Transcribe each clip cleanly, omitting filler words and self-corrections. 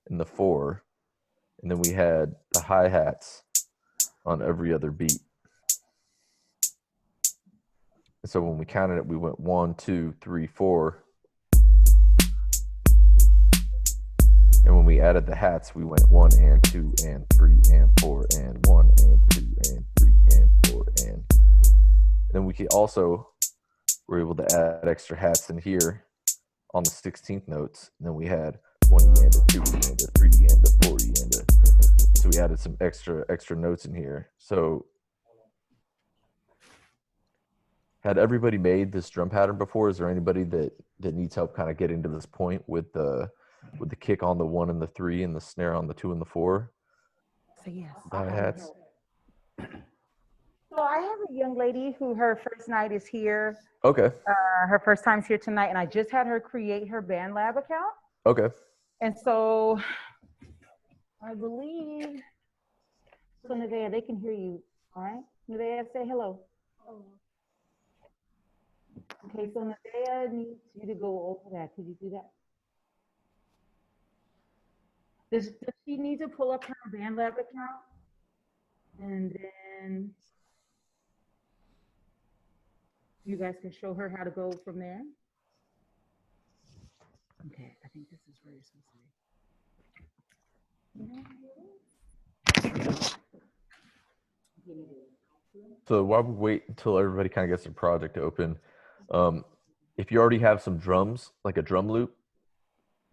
and the 4, and then we had the hi-hats on every other beat. And so when we counted it, we went 1, 2, 3, 4. And when we added the hats, we went 1 and 2 and 3 and 4 and 1 and 2 and 3 and 4 and then we were able to add extra hats in here on the 16th notes. And then we had 20 and a 2 and a 3 and a 4 and a, so we added some extra notes in here. So had everybody made this drum pattern before? Is there anybody that needs help kind of getting to this point with the kick on the 1 and the 3 and the snare on the 2 and the 4? So yes. The hi-hats. So I have a young lady who her first night is here. Okay. Her first time's here tonight, and I just had her create her BandLab account. Okay. And so I believe, so Nevaeh, they can hear you, all right? Nevaeh, say hello. Okay, so Nevaeh needs you to go over that. Could you do that? Does she need to pull up her BandLab account? And then you guys can show her how to go from there. Okay, I think this is where you're supposed to be. So while we wait until everybody kind of gets their project open, if you already have some drums, like a drum loop,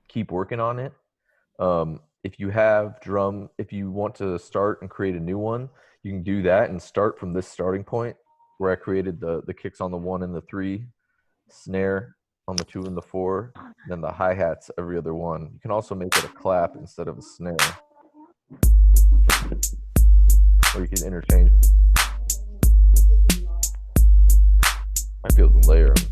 keep working on it. If you want to start and create a new one, you can do that and start from this starting point where I created the kicks on the 1 and the 3, snare on the 2 and the 4, then the hi-hats every other one. You can also make it a clap instead of a snare. Or you can interchange them. Might be able to layer them.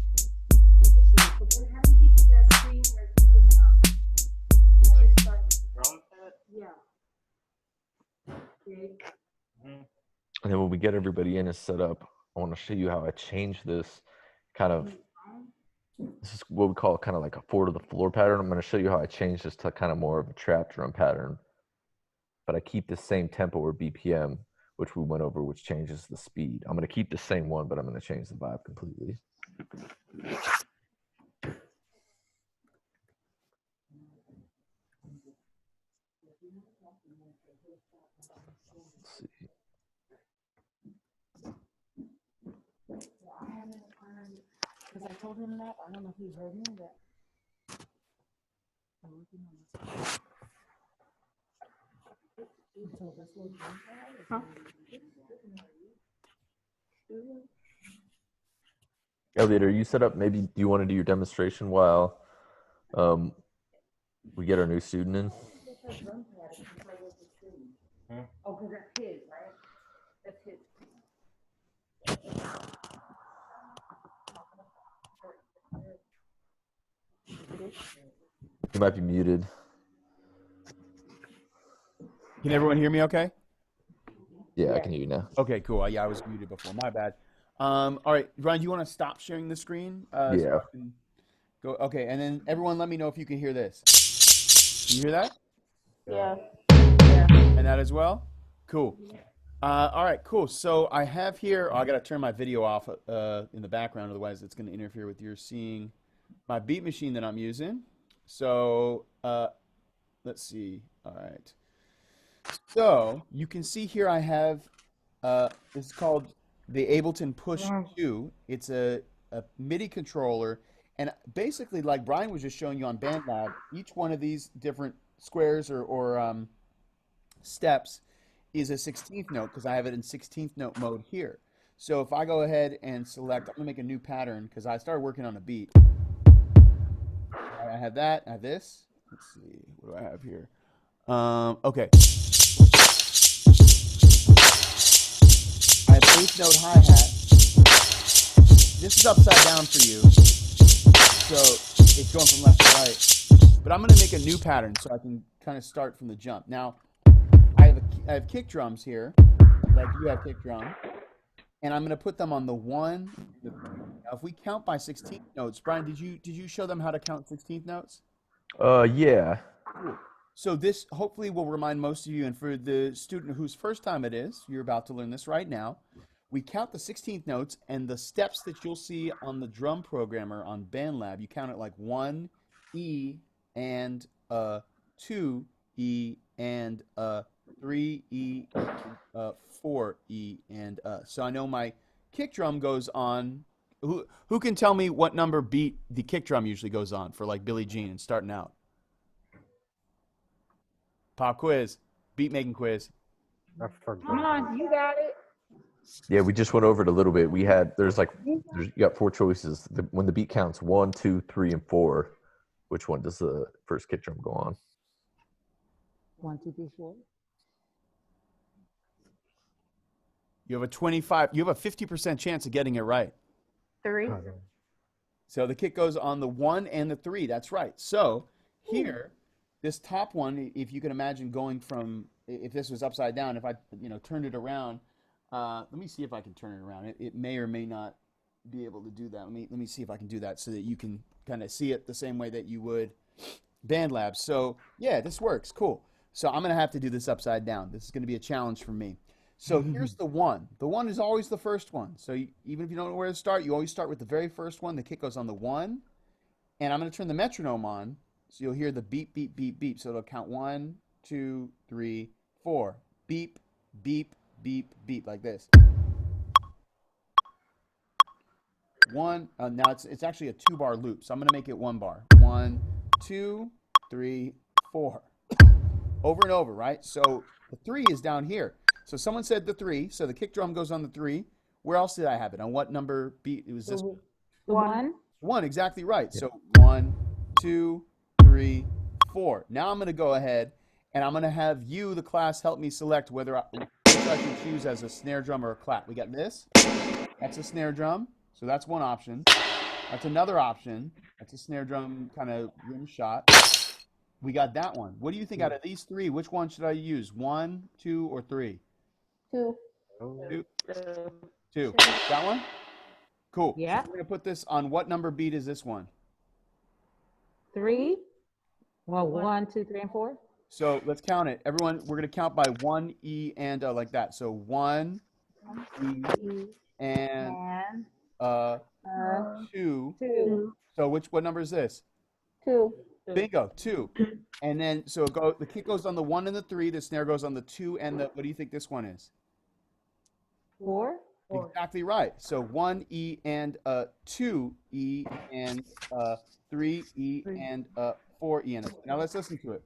And then when we get everybody in and set up, I want to show you how I change this kind of, this is what we call kind of like a 4 to the floor pattern. I'm going to show you how I change this to kind of more of a trap drum pattern. But I keep the same tempo or BPM, which we went over, which changes the speed. I'm going to keep the same one, but I'm going to change the vibe completely. Let's see. Because I told him that. I don't know if he heard me, but I'm working on this. Huh? Elliot, are you set up? Maybe do you want to do your demonstration while we get our new student in? Oh, because that's his, right? That's his. You might be muted. Can everyone hear me okay? Yeah, I can hear you now. Okay, cool. Yeah, I was muted before. My bad. All right, Ryan, do you want to stop sharing the screen? Yeah. So I can go. Okay, and then everyone let me know if you can hear this. Can you hear that? Yeah. And that as well? Cool. All right, cool. So I have here, I got to turn my video off in the background, otherwise it's going to interfere with your seeing my beat machine that I'm using. So let's see. All right. So you can see here I have, it's called the Ableton Push 2. It's a MIDI controller. And basically, like Brian was just showing you on BandLab, each one of these different squares or steps is a 16th note because I have it in 16th note mode here. So if I go ahead and select, I'm going to make a new pattern because I started working on a beat. I have that, I have this. Let's see, what do I have here? Okay. I have 8th note hi-hat. This is upside down for you. So it's going from left to right. But I'm going to make a new pattern so I can kind of start from the jump. Now, I have kick drums here, like you have kick drum. And I'm going to put them on the 1. Now, if we count by 16th notes, Brian, did you show them how to count 16th notes? Yeah. Cool. So this hopefully will remind most of you, and for the student whose first time it is, you're about to learn this right now. We count the 16th notes, and the steps that you'll see on the drum programmer on BandLab, you count it like 1 E and 2 E and 3 E, 4 E and so I know my kick drum goes on. Who can tell me what number beat the kick drum usually goes on for like Billie Jean and starting out? Pop quiz, beat making quiz. I forgot. Come on, you got it. Yeah, we just went over it a little bit. You got 4 choices. When the beat counts 1, 2, 3, and 4, which one does the first kick drum go on? 1, 2, 3, 4. You have a 50% chance of getting it right. 3. Okay. So the kick goes on the 1 and the 3. That's right. So here, this top one, if you can imagine going from, if this was upside down, if I turned it around, let me see if I can turn it around. It may or may not be able to do that. Let me see if I can do that so that you can kind of see it the same way that you would BandLab. So yeah, this works. Cool. So I'm going to have to do this upside down. This is going to be a challenge for me. So here's the 1. The 1 is always the first one. So even if you don't know where to start, you always start with the very first one. The kick goes on the 1. And I'm going to turn the metronome on. So you'll hear the beep, beep, beep, beep. So it'll count 1, 2, 3, 4. Beep, beep, beep, beep, like this. 1. Now it's actually a 2-bar loop. So I'm going to make it 1 bar. 1, 2, 3, 4. Over and over, right? So the 3 is down here. So someone said the 3. So the kick drum goes on the 3. Where else did I have it? On what number beat? It was this 1. 1, exactly right. So 1, 2, 3, 4. Now I'm going to go ahead and I'm going to have you, the class, help me select which I should choose as a snare drum or a clap. We got this. That's a snare drum. So that's one option. That's another option. That's a snare drum kind of rim shot. We got that one. What do you think out of these 3? Which one should I use? 1, 2, or 3? 2. 2. That one? Cool. Yeah. So we're going to put this on what number beat is this one? 3. Well, 1, 2, 3, and 4. So let's count it. Everyone, we're going to count by 1 E and like that. So 1 E and 2. 2. So what number is this? 2. Bingo, 2. And then so the kick goes on the 1 and the 3. The snare goes on the 2 and the. What do you think this one is? 4. Exactly right. So 1 E and 2 E and 3 E and 4 E and. Now let's listen to it.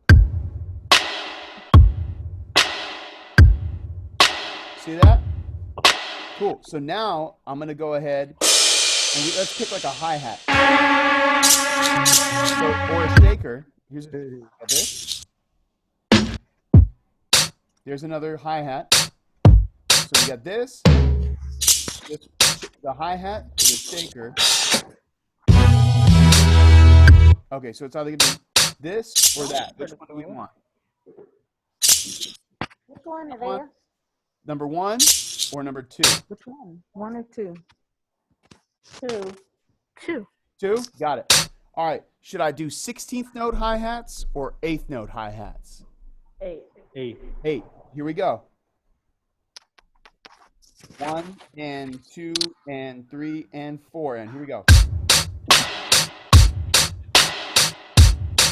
See that? Cool. So now I'm going to go ahead and let's pick like a hi-hat. So, or a shaker. Here's this. There's another hi-hat. So we got this, the hi-hat, or the shaker. Okay, so it's either going to be this or that. Which one do we want? Which one is there? Number 1 or number 2? Which one? 1 or 2? 2. 2. 2? Got it. All right. Should I do 16th note hi-hats or 8th note hi-hats? 8. 8. Here we go. 1 and 2 and 3 and 4. And here we go.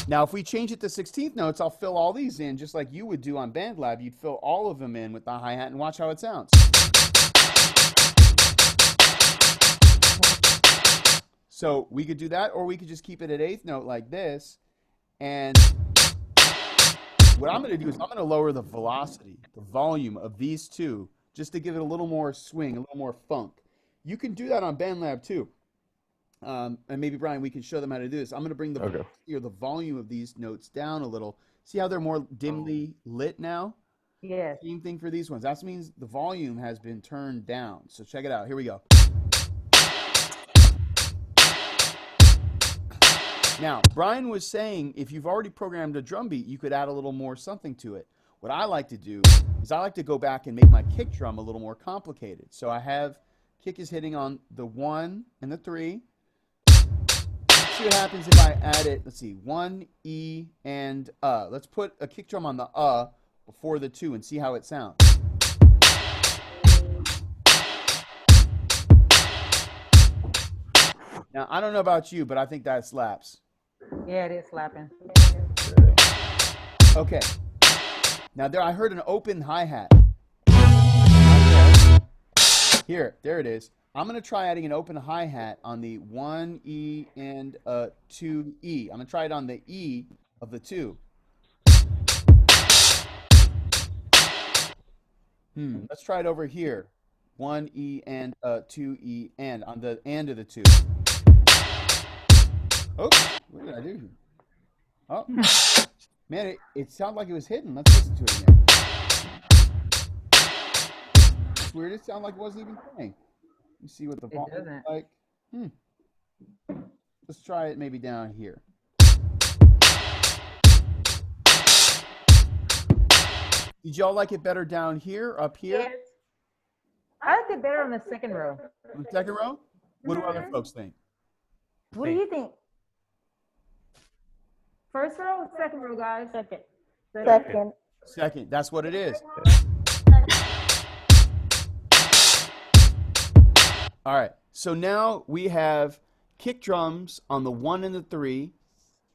Now, if we change it to 16th notes, I'll fill all these in just like you would do on BandLab. You'd fill all of them in with the hi-hat and watch how it sounds. So we could do that, or we could just keep it at 8th note like this. And what I'm going to do is I'm going to lower the velocity, the volume of these 2, just to give it a little more swing, a little more funk. You can do that on BandLab too. And maybe, Brian, we can show them how to do this. I'm going to bring the volume of these notes down a little. See how they're more dimly lit now? Yes. Same thing for these ones. That means the volume has been turned down. So check it out. Here we go. Now, Brian was saying if you've already programmed a drum beat, you could add a little more something to it. What I like to do is I like to go back and make my kick drum a little more complicated. So I have kick is hitting on the 1 and the 3. see what happens if I add it. Let's see, 1 E and Let's put a kick drum on the before the 2 and see how it sounds. Now, I don't know about you, but I think that slaps. Yeah, it is slapping. Okay. Now there, I heard an open hi-hat. Here, there it is. I'm going to try adding an open hi-hat on the 1 E and 2 E. I'm going to try it on the E of the 2. Let's try it over here. 1 E and 2 E and on the and of the 2. Oops, what did I do here? Oh, man, it sounded like it was hidden. Let's listen to it again. It's weird. It sounded like it wasn't even playing. Let me see what the volume is like. Let's try it maybe down here. Did y'all like it better down here, up here? Yes. I like it better on the second row. On the second row? What do other folks think? What do you think? First row, second row, guys? Second. Second. That's what it is. All right. So now we have kick drums on the 1 and the 3.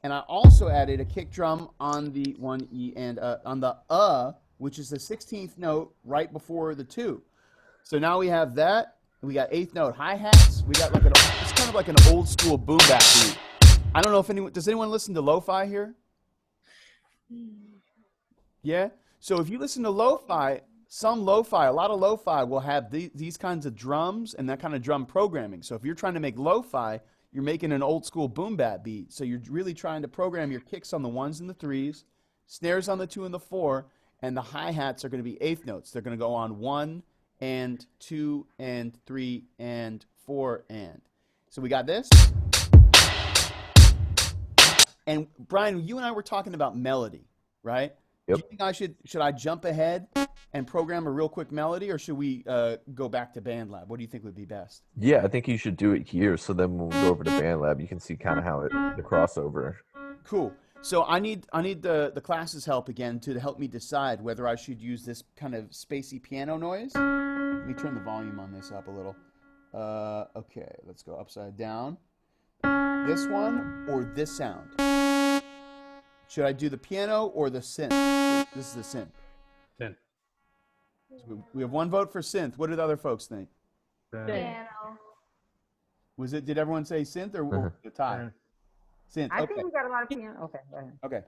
And I also added a kick drum on the 1 E and on the which is the 16th note right before the 2. So now we have that. We got 8th note hi-hats. We got it's kind of like an old school boom bap beat. I don't know if does anyone listen to lo-fi here? Yeah? So if you listen to lo-fi, a lot of lo-fi will have these kinds of drums and that kind of drum programming. So if you're trying to make lo-fi, you're making an old school boom bap beat. So you're really trying to program your kicks on the 1s and the 3s, snares on the 2 and the 4, and the hi-hats are going to be 8th notes. They're going to go on 1 and 2 and 3 and 4 and. So we got this. And Brian, you and I were talking about melody, right? Yep. Do you think should I jump ahead and program a real quick melody, or should we go back to BandLab? What do you think would be best? Yeah, I think you should do it here. So then when we go over to BandLab, you can see kind of how the crossover. Cool. So I need the class's help again to help me decide whether I should use this kind of spacey piano noise. Let me turn the volume on this up a little. Okay, let's go upside down. This one or this sound? Should I do the piano or the synth? This is the synth. Synth. So we have one vote for synth. What did other folks think? Piano. Did everyone say synth or the tie? Synth. I Okay. think we got a lot of piano. Okay, go ahead. Okay.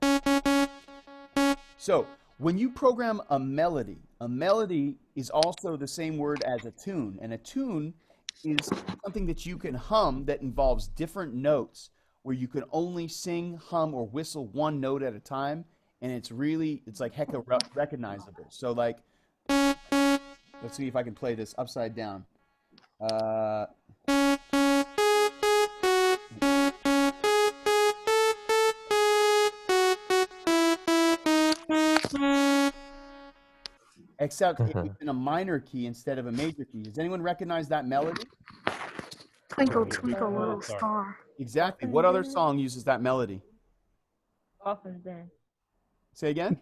So when you program a melody is also the same word as a tune. And a tune is something that you can hum that involves different notes where you can only sing, hum, or whistle one note at a time. And it's like hecka recognizable. So like, let's see if I can play this upside down. Except it's in a minor key instead of a major key. Does anyone recognize that melody? Twinkle, twinkle, little star. Exactly. What other song uses that melody? Coffin Dance. Say again?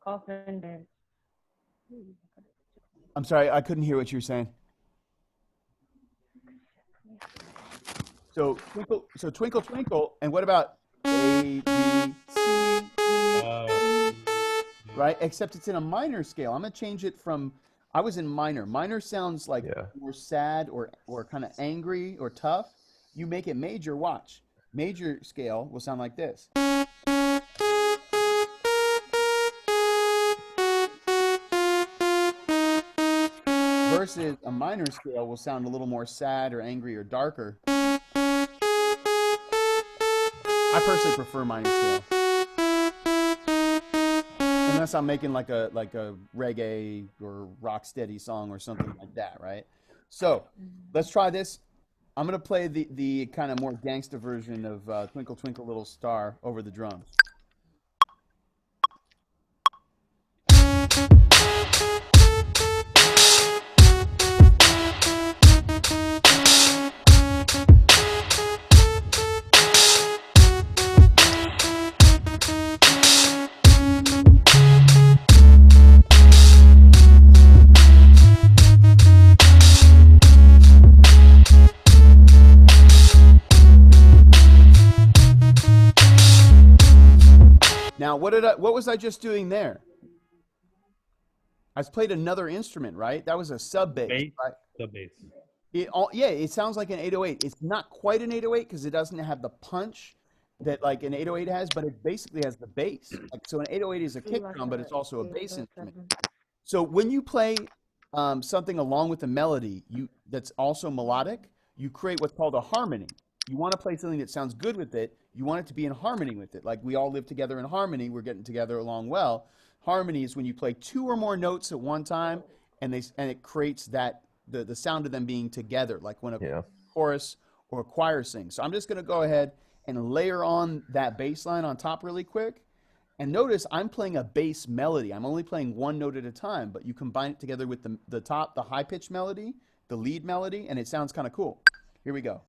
Coffin Dance. I'm sorry, I couldn't hear what you were saying. So twinkle, twinkle, and what about A, B, C, D? Right? Except it's in a minor scale. I'm going to change it from, I was in minor. Minor sounds like more sad or kind of angry or tough. You make it major, watch. Major scale will sound like this. Versus a minor scale will sound a little more sad or angry or darker. I personally prefer minor scale. Unless I'm making like a reggae or rock steady song or something like that, right? So let's try this. I'm gonna play the kind of more gangster version of Twinkle Twinkle Little Star over the drums. Now, what was I just doing there? I played another instrument, right? That was a sub bass. Bass, Right? the bass. It sounds like an 808. It's not quite an 808 because it doesn't have the punch that like an 808 has, but it basically has the bass. Like, so an 808 is a kick drum, but it's also a bass instrument. So when you play something along with a melody that's also melodic, you create what's called a harmony. You want to play something that sounds good with it. You want it to be in harmony with it. Like we all live together in harmony. We're getting together along well. Harmony is when you play two or more notes at one time, and it creates that the sound of them being together, like when a chorus or a choir sings. So I'm just going to go ahead and layer on that bass line on top really quick. And notice I'm playing a bass melody. I'm only playing one note at a time, but you combine it together with the high-pitched melody, the lead melody, and it sounds kind of cool. Here we go.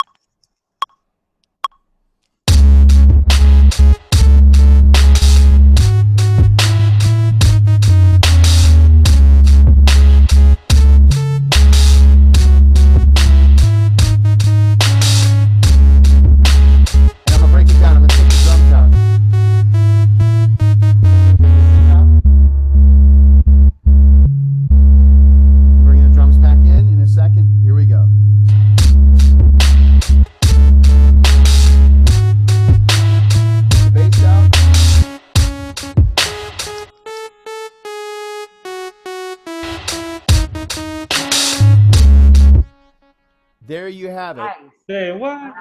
There you have it. Nice. Say what?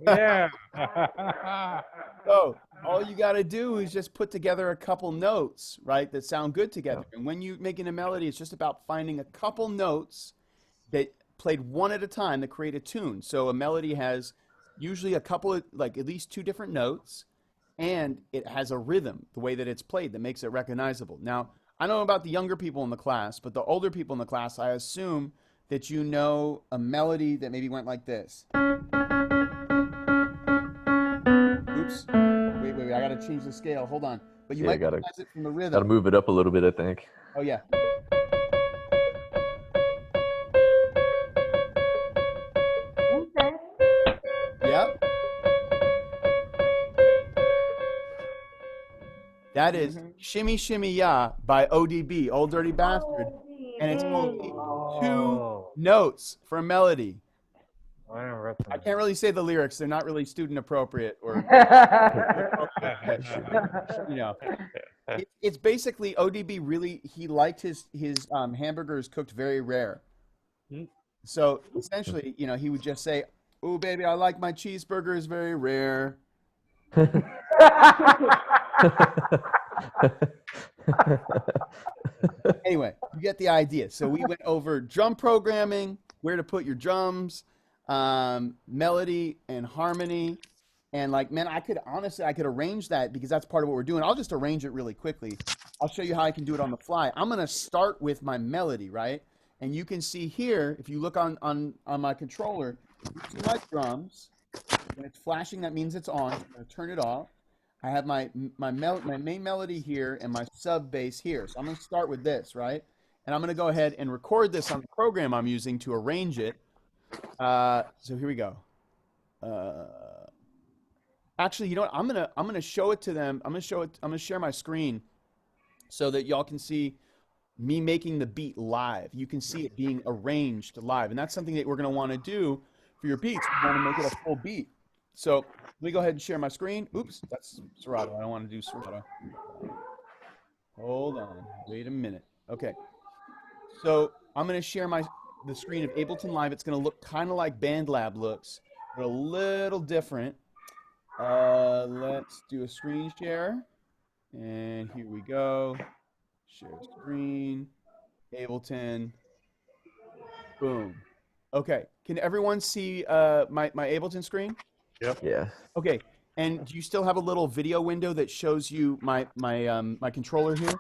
Yeah. So all you got to do is just put together a couple notes, right, that sound good together. And when you're making a melody, it's just about finding a couple notes that played one at a time that create a tune. So a melody has usually a couple of, like at least two different notes, and it has a rhythm, the way that it's played, that makes it recognizable. Now, I don't know about the younger people in the class, but the older people in the class, I assume that you know a melody that maybe went like this. Oops. Wait. I got to change the scale. Hold on. But you might recognize it from the rhythm. Got to move it up a little bit, I think. Oh, yeah. Okay. Yep. That is Shimmy Shimmy Ya by ODB, Old Dirty Bastard. And it's only two notes for a melody. I can't really say the lyrics. They're not really student appropriate or, you know. It's basically ODB really, he liked his hamburgers cooked very rare. So essentially, you know, he would just say, "Ooh, baby, I like my cheeseburgers very rare." Anyway, you get the idea. So we went over drum programming, where to put your drums, melody and harmony. And like, man, I could arrange that because that's part of what we're doing. I'll just arrange it really quickly. I'll show you how I can do it on the fly. I'm going to start with my melody, right? And you can see here, if you look on my controller, you see my drums. When it's flashing, that means it's on. I'm going to turn it off. I have my main melody here and my sub bass here. So I'm going to start with this, right? And I'm going to go ahead and record this on the program I'm using to arrange it. So here we go. Actually, you know what? I'm gonna show it to them. I'm gonna share my screen so that y'all can see me making the beat live. You can see it being arranged live, and that's something that we're gonna want to do for your beats. We want to make it a full beat. So let me go ahead and share my screen. Oops, that's Serato. I don't want to do Serato. Hold on. Wait a minute. Okay. So I'm gonna share the screen of Ableton Live. It's gonna look kind of like BandLab looks, but a little different. Let's do a screen share, and here we go. Share screen, Ableton, boom. Okay, can everyone see my Ableton screen? Yep. Yeah. Okay, and do you still have a little video window that shows you my controller here?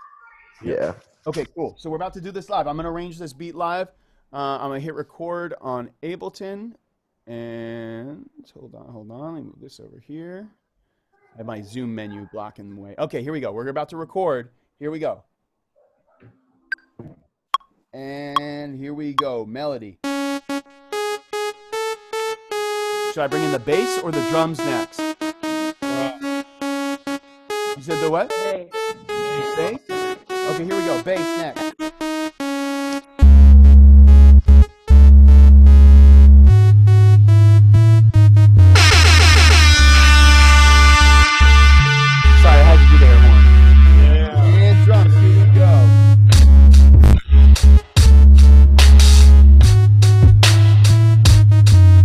Yeah. Okay, cool. So we're about to do this live. I'm gonna arrange this beat live. I'm gonna hit record on Ableton. And hold on. Let me move this over here. I have my Zoom menu blocking the way. Okay, here we go. We're about to record. Here we go. And here we go. Melody. Should I bring in the bass or the drums next? said the what? Bass. Bass? Okay, here we go. Bass next. Sorry, I had to do the air horn. Yeah. And drums, here we go.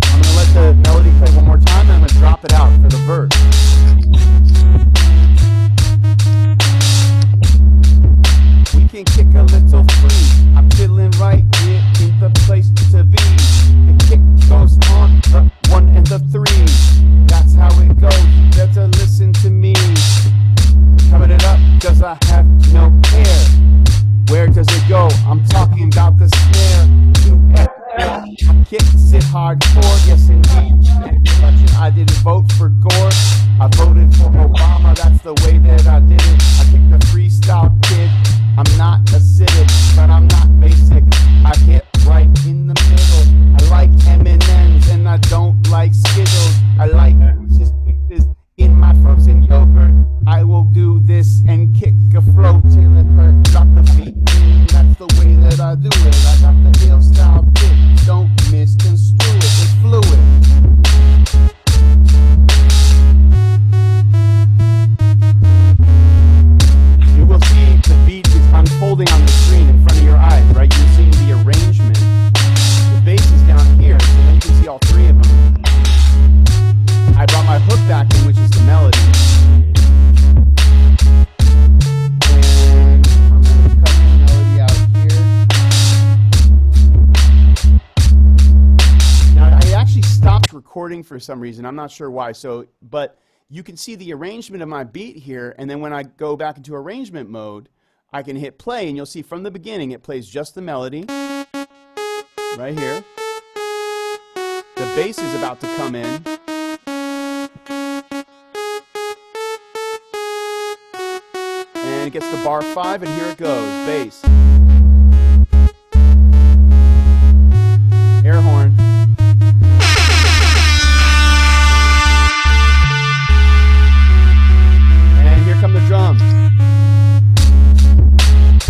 I'm going to let the melody play one more time, and I'm going to drop it out for the verse. We can kick a little free. I'm chilling right here in the place to be. The kick goes on the 1 and the 3. That's how it goes. You better listen to me. Coming it up, cause I have no care. Where does it go? I'm talking about the snare. Kicks it hardcore, yes indeed. I didn't vote for Gore. I voted for Obama, that's the way that I did it. I picked the freestyle kid. I'm not acidic, but I'm not basic. I hit right in the middle. I like M&Ms and I don't like Skittles. I like just pictures in my frozen yogurt. I will do this and kick a flow till it hurt. Drop the beat in, that's the way that I do it. I got the hill style kick, don't misconstrue it, it's fluid. You will see the beat is unfolding on the screen in front of your eyes, right? You're seeing the arrangement. The bass is down here, so then you can see all three of them. I brought my hook back in, which is the melody. And I'm going to cut the melody out here. Now, I actually stopped recording for some reason. I'm not sure why. But you can see the arrangement of my beat here, and then when I go back into arrangement mode, I can hit play, and you'll see from the beginning it plays just the melody right here. The bass is about to come in. And it gets to bar 5, and here it goes, bass. Air horn. And here come the drums.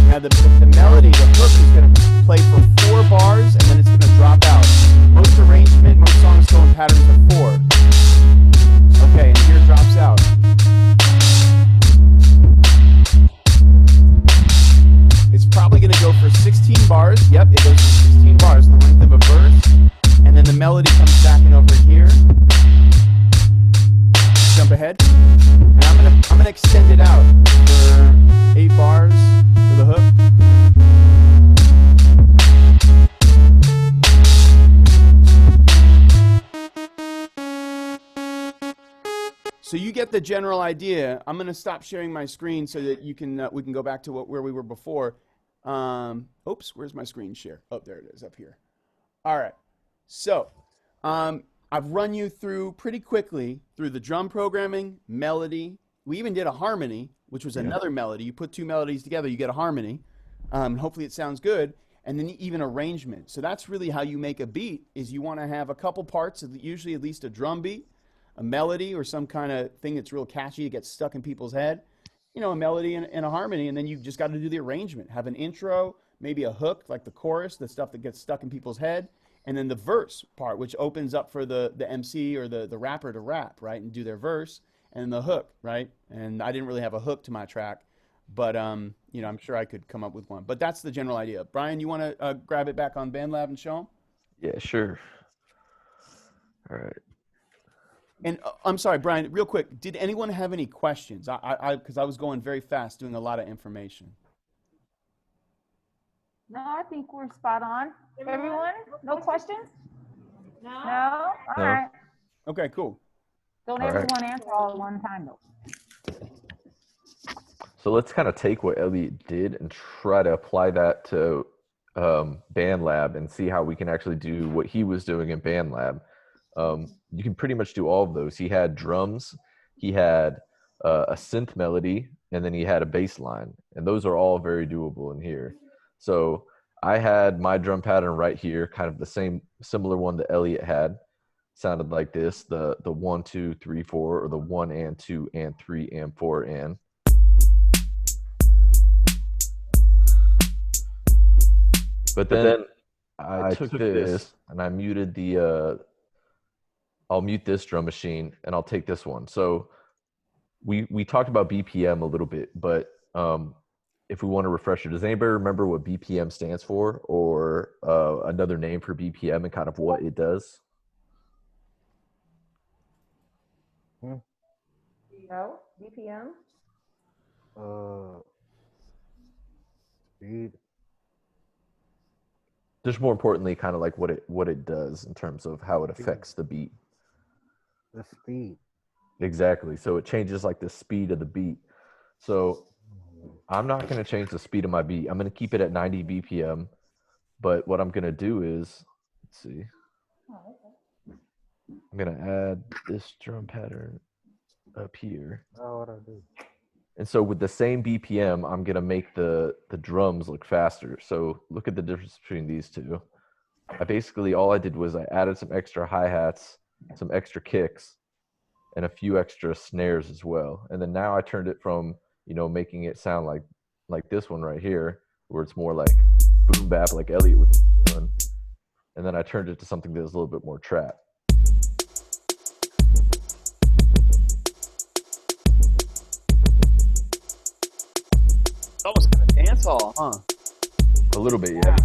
Now the melody, the hook is going to play for 4 bars, and then it's going to drop out. Most arrangement, most songs go in patterns of 4. Okay, and here it drops out. It's probably going to go for 16 bars. Yep, it goes for 16 bars, the length of a verse. And then the melody comes back in over here. Jump ahead. And I'm gonna extend it out for 8 bars for the hook. So you get the general idea. I'm going to stop sharing my screen so that you can we can go back to where we were before. Oops, where's my screen share? Oh, there it is, up here. All right. So I've run you through pretty quickly through the drum programming, melody. We even did a harmony, which was another melody. You put 2 melodies together, you get a harmony. Hopefully it sounds good. And then even arrangement. So that's really how you make a beat, is you want to have a couple parts, usually at least a drum beat, a melody or some kind of thing that's real catchy, it gets stuck in people's head, you know, a melody and a harmony, and then you just got to do the arrangement. Have an intro, maybe a hook, like the chorus, the stuff that gets stuck in people's head, and then the verse part, which opens up for the MC or the rapper to rap, right, and do their verse, and the hook, right? And I didn't really have a hook to my track, but, you know, I'm sure I could come up with one. But that's the general idea. Brian, you want to grab it back on BandLab and show them? Yeah, sure. All right. And I'm sorry, Brian, real quick, did anyone have any questions? Because I was going very fast, doing a lot of information. No, I think we're spot on. Everyone, no questions? No? All No. right. Okay, cool. Don't All right. everyone answer all at one time, though. So let's kind of take what Elliot did and try to apply that to BandLab and see how we can actually do what he was doing in BandLab. You can pretty much do all of those. He had drums, he had a synth melody, and then he had a bass line. And those are all very doable in here. So I had my drum pattern right here, kind of the same, similar one that Elliot had. Sounded like this, the 1, 2, 3, 4, or the 1 and 2 and 3 and 4 and. But then I took this and I muted the. I'll mute this drum machine and I'll take this one. So we talked about BPM a little bit, but if we want to refresh it, does anybody remember what BPM stands for, or another name for BPM and kind of what it does? No, BPM. Speed. Just more importantly, kind of like what it does in terms of how it affects the beat. The speed. Exactly. So it changes like the speed of the beat. So I'm not going to change the speed of my beat. I'm going to keep it at 90 BPM. But what I'm going to do is, let's see. I'm going to add this drum pattern up here. Oh, what I do? And so with the same BPM, I'm going to make the drums look faster. So look at the difference between these two. All I did was I added some extra hi-hats, some extra kicks, and a few extra snares as well. And then now I turned it from, making it sound like this one right here, where it's more like boom bap like Elliot was doing. And then I turned it to something that was a little bit more trap. Almost kind of dance hall, huh? A little bit, yeah.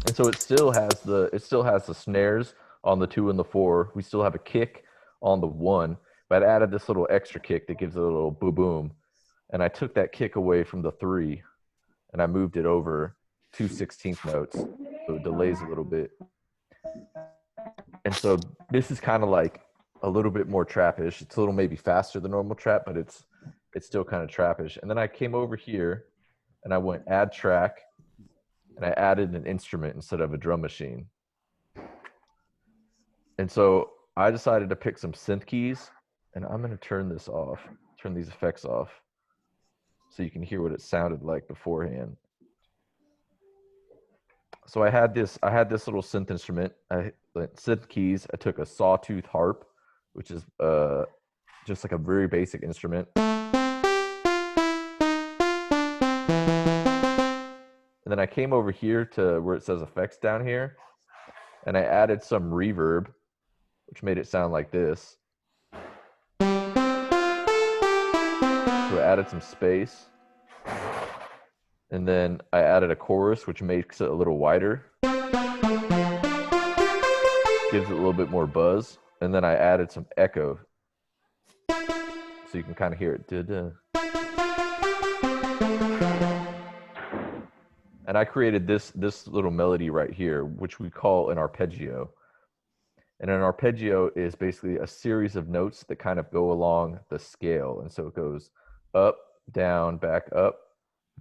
And so it still has the snares on the 2 and the 4. We still have a kick on the 1, but I added this little extra kick that gives it a little boom boom. And I took that kick away from the 3 and I moved it over 2 16th notes. So it delays a little bit. And so this is kind of like a little bit more trappish. It's a little maybe faster than normal trap, but it's still kind of trappish. And then I came over here and I went add track and I added an instrument instead of a drum machine. And so I decided to pick some synth keys, and I'm going to turn these effects off so you can hear what it sounded like beforehand. So I had this little synth instrument, synth keys. I took a sawtooth harp, which is just like a very basic instrument. And then I came over here to where it says effects down here, and I added some reverb, which made it sound like this. So I added some space. And then I added a chorus, which makes it a little wider. Gives it a little bit more buzz. And then I added some echo. So you can kind of hear it. Da-da. And I created this little melody right here, which we call an arpeggio. And an arpeggio is basically a series of notes that kind of go along the scale. And so it goes up, down, back up,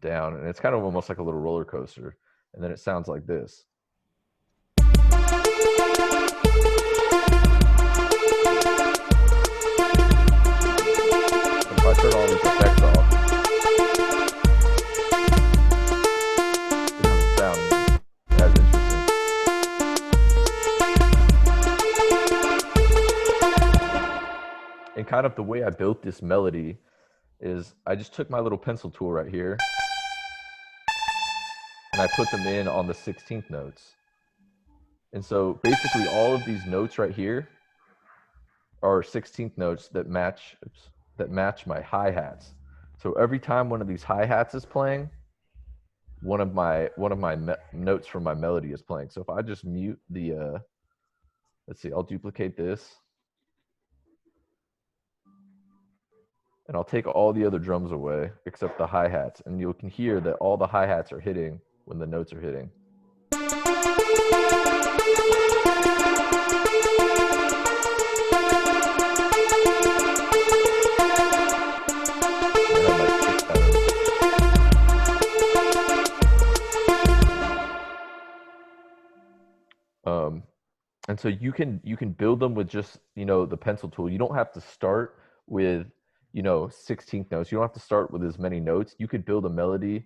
down. And it's kind of almost like a little roller coaster. And then it sounds like this. And if I turn all these effects off, it doesn't sound as interesting. And kind of the way I built this melody is I just took my little pencil tool right here and I put them in on the 16th notes. And so basically all of these notes right here are 16th notes that match my hi-hats. So every time one of these hi-hats is playing, one of my notes from my melody is playing. So if I just mute the let's see, I'll duplicate this. And I'll take all the other drums away except the hi-hats. And you can hear that all the hi-hats are hitting when the notes are hitting. And so you can build them with just, the pencil tool. You don't have to start with 16th notes. You don't have to start with as many notes. You could build a melody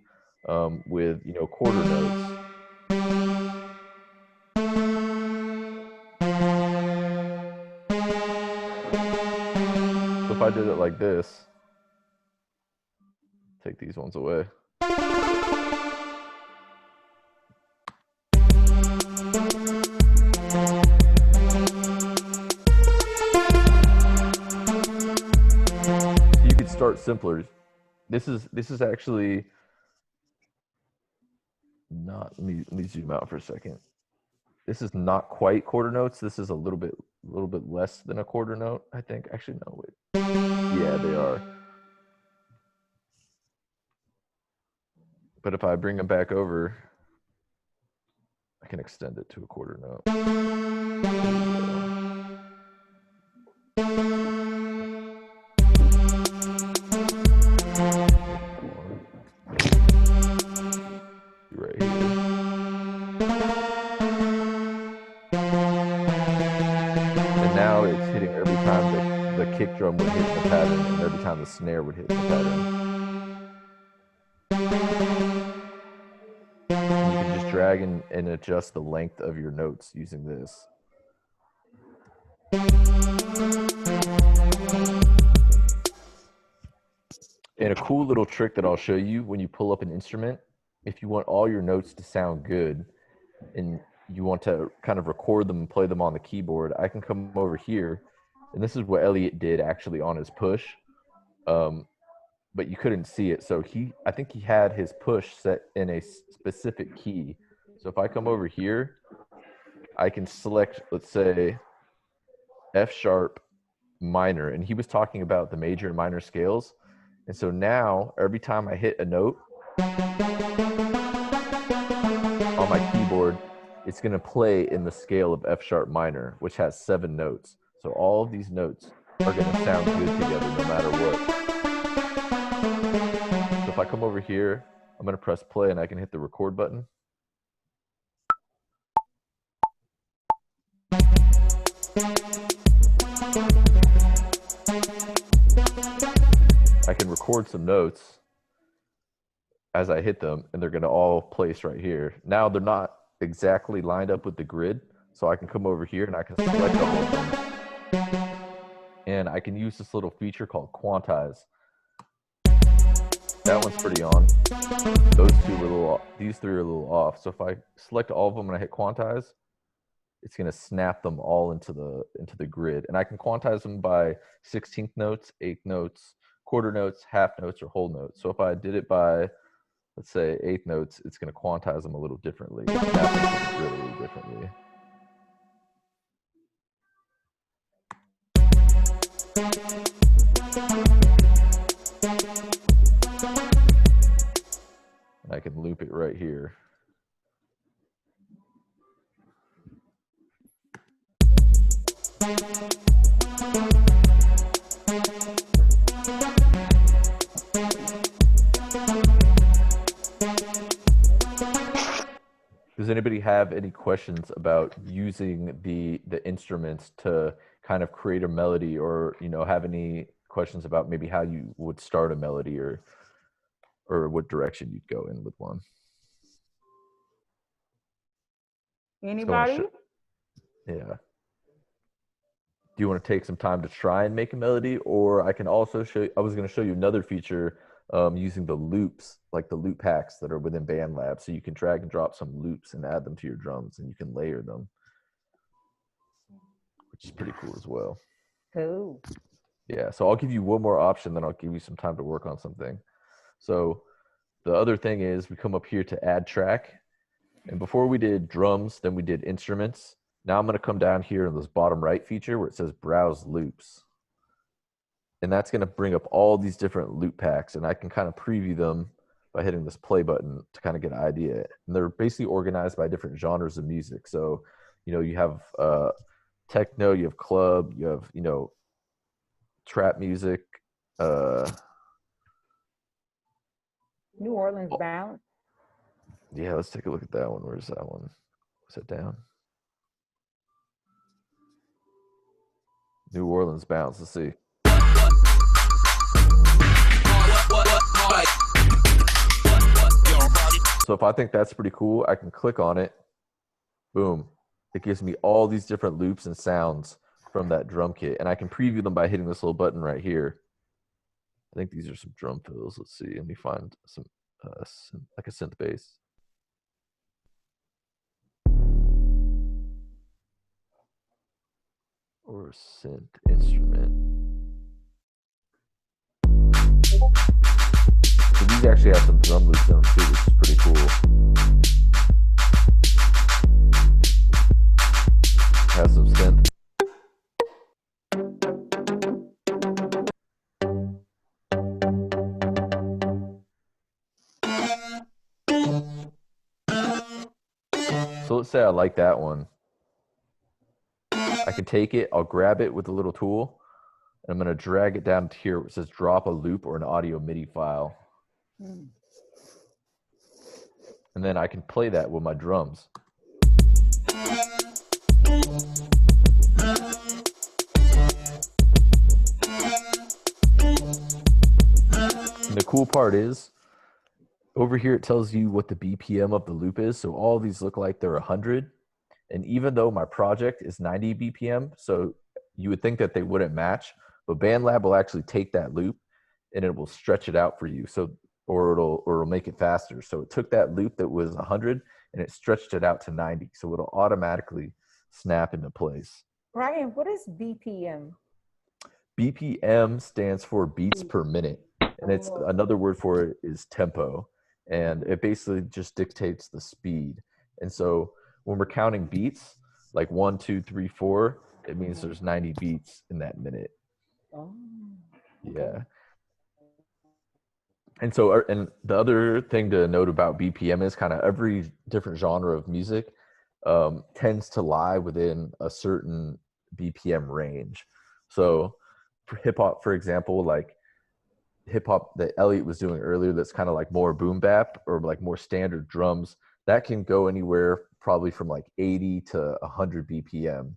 with quarter notes. So if I did it like this, take these ones away. start simpler. This is actually not. Let me zoom out for a second. This is not quite quarter notes. This is a little bit less than a quarter note, I think. Actually, no, wait. Yeah, they are. But if I bring them back over, I can extend it to a quarter note. Right here. And now it's hitting every time the kick drum would hit the pattern, and every time the snare would hit the pattern. And you can just drag and adjust the length of your notes using this. And a cool little trick that I'll show you when you pull up an instrument, if you want all your notes to sound good and you want to kind of record them and play them on the keyboard, I can come over here, and this is what Elliot did actually on his push, but you couldn't see it. So I think he had his push set in a specific key. So if I come over here, I can select, let's say, F sharp minor, and he was talking about the major and minor scales. And so now every time I hit a note on my keyboard, it's going to play in the scale of F sharp minor, which has 7 notes. So all of these notes are going to sound good together no matter what. So if I come over here, I'm going to press play and I can hit the record button. I can record some notes as I hit them, and they're going to all place right here. Now they're not exactly lined up with the grid, so I can come over here and I can select all of them. And I can use this little feature called Quantize. That one's pretty on. These 3 are a little off. So if I select all of them and I hit Quantize, it's going to snap them all into the grid. And I can quantize them by 16th notes, 8th notes, quarter notes, half notes, or whole notes. So if I did it by, let's say, 8th notes, it's going to quantize them a little differently. Snap them into the grid a little differently. And I can loop it right here. Does anybody have any questions about using the instruments to kind of create a melody, or have any questions about maybe how you would start a melody, or what direction you'd go in with one? Anybody? Yeah. Do you want to take some time to try and make a melody? Or I can also show you, I was going to show you another feature using the loops, like the loop packs that are within BandLab. So you can drag and drop some loops and add them to your drums, and you can layer them, which is pretty cool as well. Cool. Yeah, so I'll give you one more option, then I'll give you some time to work on something. So the other thing is we come up here to add track. And before we did drums, then we did instruments. Now I'm going to come down here in this bottom right feature where it says browse loops. And that's going to bring up all these different loop packs, and I can kind of preview them by hitting this play button to kind of get an idea. And they're basically organized by different genres of music. So, you have techno, you have club, you have, trap music. New Orleans bound. Yeah, let's take a look at that one. Where's that one? Was it down? New Orleans bounce. Let's see. So if I think that's pretty cool, I can click on it. Boom. It gives me all these different loops and sounds from that drum kit. And I can preview them by hitting this little button right here. I think these are some drum fills. Let's see. Let me find some, like a synth bass. Or a synth instrument. actually has some drum loops in them too, which is pretty cool. Has some synth. So let's say I like that one. I can take it, I'll grab it with a little tool, and I'm going to drag it down to here where it says drop a loop or an audio MIDI file. And then I can play that with my drums. And the cool part is, over here it tells you what the BPM of the loop is. So all of these look like they're 100. And even though my project is 90 BPM, so you would think that they wouldn't match, but BandLab will actually take that loop and it will stretch it out for you. So, or it'll make it faster. So it took that loop that was 100 and it stretched it out to 90. So it'll automatically snap into place. Brian, what is BPM? BPM stands for beats per minute. And it's another word for it is tempo. And it basically just dictates the speed. And so when we're counting beats, like 1, 2, 3, 4, it means there's 90 beats in that minute. Oh. Yeah. And so, and the other thing to note about BPM is kind of every different genre of music tends to lie within a certain BPM range. So for hip hop, for example, like hip hop that Elliot was doing earlier, that's kind of like more boom bap or like more standard drums, that can go anywhere probably from like 80 to 100 BPM.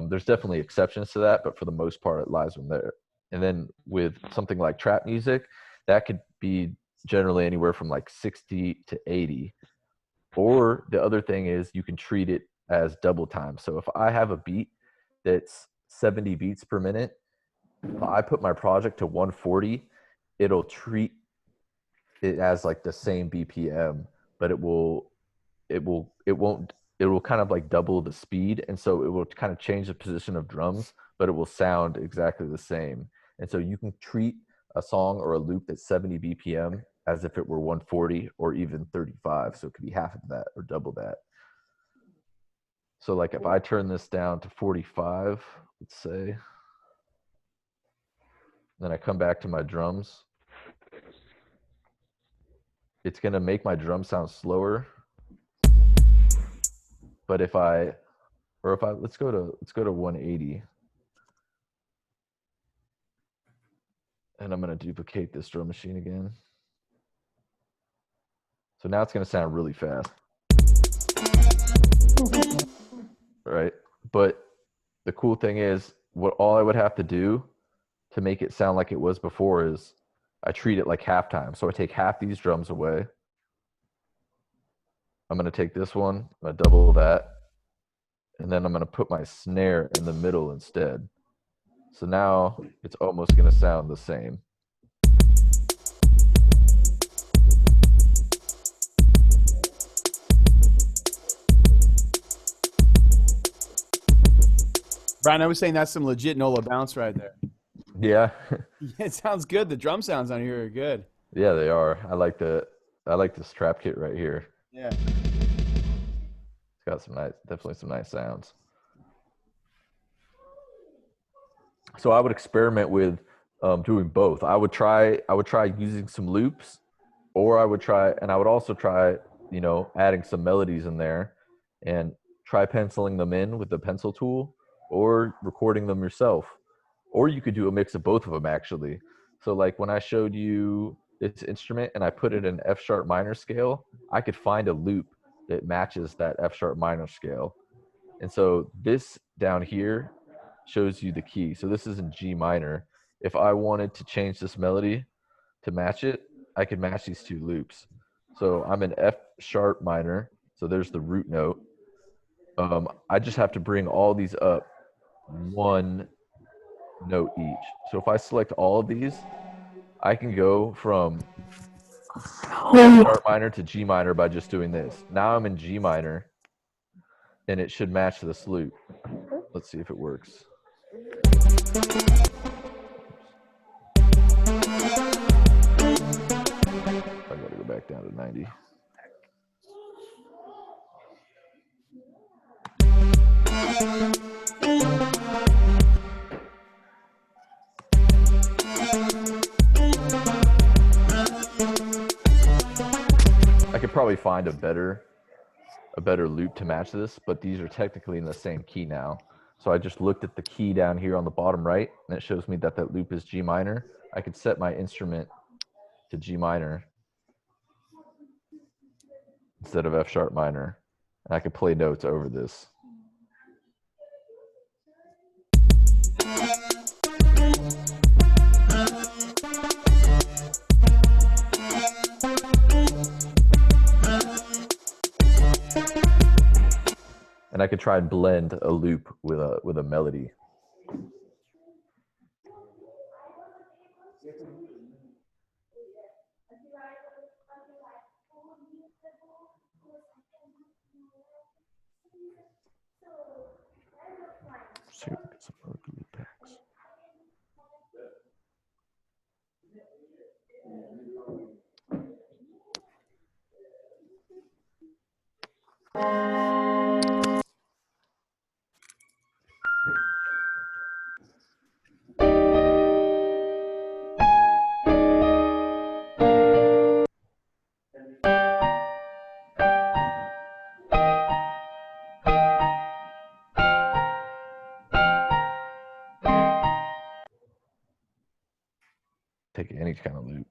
There's definitely exceptions to that, but for the most part, it lies in there. And then with something like trap music, that could be generally anywhere from like 60 to 80. Or the other thing is you can treat it as double time. So if I have a beat that's 70 beats per minute, if I put my project to 140, it'll treat it as like the same BPM, but it will kind of like double the speed. And so it will kind of change the position of drums, but it will sound exactly the same. And so you can treat a song or a loop that's 70 BPM as if it were 140 or even 35. So it could be half of that or double that. So like if I turn this down to 45, let's say, then I come back to my drums, it's going to make my drum sound slower. But if I let's go to 180. And I'm going to duplicate this drum machine again. So now it's going to sound really fast. Right? But the cool thing is, all I would have to do to make it sound like it was before is I treat it like halftime. So I take half these drums away. I'm going to take this one, I'm going to double that, and then I'm going to put my snare in the middle instead. So now it's almost going to sound the same. Brian, I was saying that's some legit NOLA bounce right there. Yeah. It sounds good. The drum sounds on here are good. Yeah, they are. I like this trap kit right here. Yeah. It's got definitely some nice sounds. So I would experiment with doing both. I would try using some loops, or I would also try, adding some melodies in there and try penciling them in with the pencil tool, or recording them yourself. Or you could do a mix of both of them actually. So like when I showed you this instrument and I put it in F sharp minor scale, I could find a loop that matches that F sharp minor scale. And so this down here shows you the key. So this is in G minor. If I wanted to change this melody to match it, I could match these two loops. So I'm in F sharp minor. So there's the root note. I just have to bring all these up one note each. So if I select all of these, I can go from F sharp minor to G minor by just doing this. Now I'm in G minor, and it should match this loop. Let's see if it works. I could probably find a better loop to match this, but these are technically in the same key now. So I just looked at the key down here on the bottom right, and it shows me that that loop is G minor. I could set my instrument to G minor instead of F sharp minor, and I could play notes over this. And I could try and blend a loop with a melody. See if we can get some other loop packs. Take any kind of loop.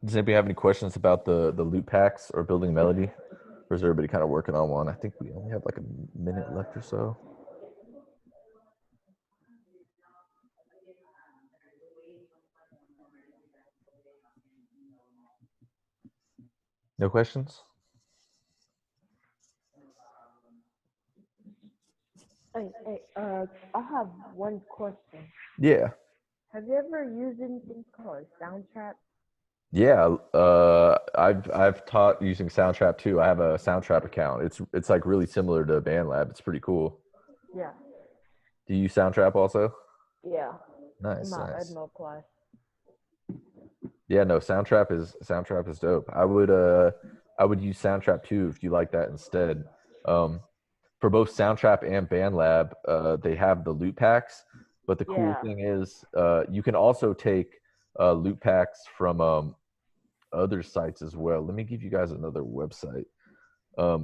Does anybody have any questions about the loop packs or building melody? Or is everybody kind of working on one? I think we only have like a minute left or so. No questions? Hey, I have one question. Yeah. Have you ever used anything called Soundtrap? Yeah, I've taught using Soundtrap too. I have a Soundtrap account. It's like really similar to BandLab. It's pretty cool. Yeah. Do you use Soundtrap also? Yeah. Nice, In my nice. Edmo class. Yeah, no, Soundtrap is dope. I would use Soundtrap too if you like that instead. For both Soundtrap and BandLab, they have the loop packs, but the cool Yeah. thing is you can also take loop packs from other sites as well. Let me give you guys another website.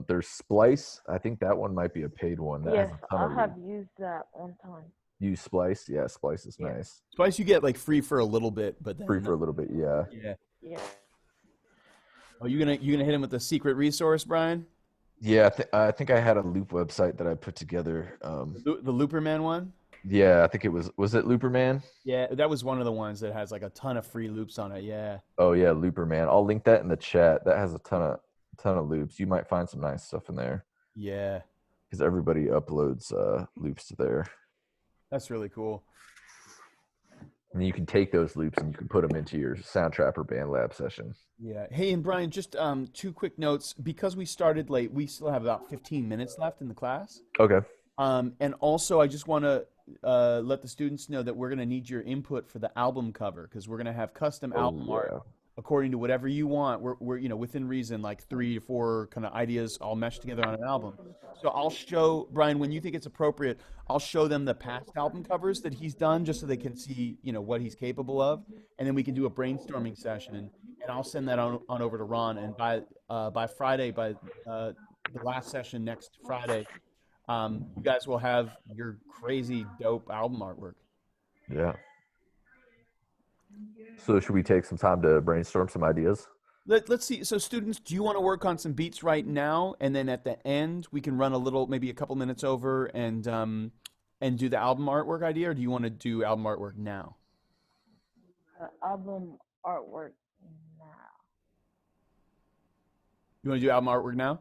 There's Splice. I think that one might be a paid one. That Yes, has a ton I of have used that one time. use Splice. Yeah, Splice is Yeah. nice. Splice you get like free for a little bit, but then Free for a little bit, yeah. yeah. Yeah. Oh, you gonna hit him with the secret resource, Brian? Yeah, I think I had a loop website that I put together. The Looperman one? Yeah, I think it was it Looperman? Yeah, that was one of the ones that has like a ton of free loops on it. Yeah. Oh yeah, Looperman. I'll link that in the chat. That has a ton of loops. You might find some nice stuff in there Yeah. because everybody uploads loops to there. That's really cool. And you can take those loops and you can put them into your Soundtrap or BandLab session. Yeah. Hey, and Brian, just two quick notes. Because we started late, we still have about 15 minutes left in the class. Okay. And also, I just want to let the students know that we're going to need your input for the album cover because we're going to have custom album art according to whatever you want. We're within reason, like 3 to 4 kind of ideas all meshed together on an album. So I'll show Brian when you think it's appropriate. I'll show them the past album covers that he's done just so they can see what he's capable of, and then we can do a brainstorming session. And I'll send that on over to Ron. And by Friday, by the last session next Friday, you guys will have your crazy dope album artwork. Yeah. So should we take some time to brainstorm some ideas? Let's see. So students, do you want to work on some beats right now? And then at the end, we can run a little, maybe a couple minutes over and do the album artwork idea, or do you want to do album artwork now? Album artwork now. You want to do album artwork now?